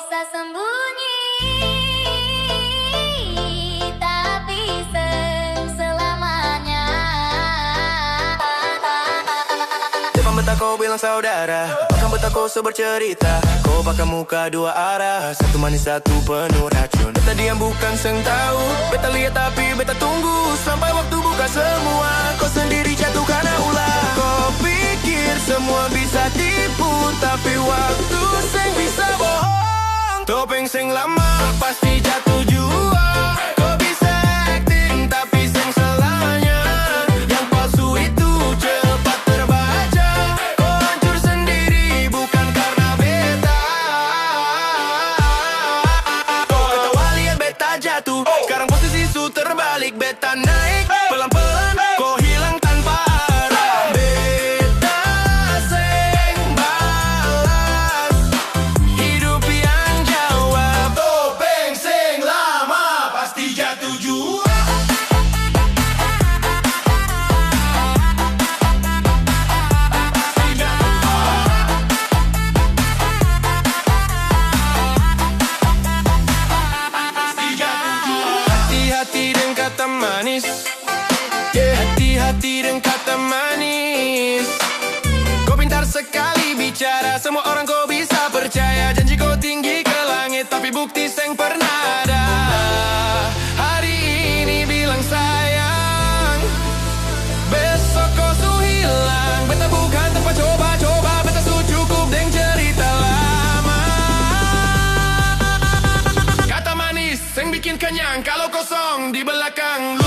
bisa sembunyi, tapi selamanya. Depan betah kau bilang saudara, bahkan betah kau bercerita. Kau pakai muka dua arah, satu manis satu penuh racun. Beta diam bukan seng tahu, beta lihat tapi beta tunggu sampai waktu buka semua. Kau sendiri jatuh karena ulah. Kau pikir semua bisa tipu, tapi waktu seng bisa bohong. Topeng seng lama pasti jatuh jua. Kau bisa acting tapi seng selamanya. Yang palsu itu cepat terbaca. Kau hancur sendiri bukan karena beta. Kau ketawa lihat beta jatuh. Sekarang posisi su terbalik, beta naik pelan-pelan. Kau hilang tanpa arah. Beta seng balas, hidup yang jawab. Topeng seng lama pasti jatuh jua. Hati-hati dengan kata manis, hati-hati dengan kata manis. Kau pintar sekali bicara, semua orang kau bisa percaya. Janji kau tinggi ke langit, tapi bukti seng pernah ada. Hari ini bilang sayang, besok kau su hilang. Beta bukan tempat coba-coba, beta su cukup dengan cerita lama. Kata manis seng bikin kenyang, kalau kosong di belakang.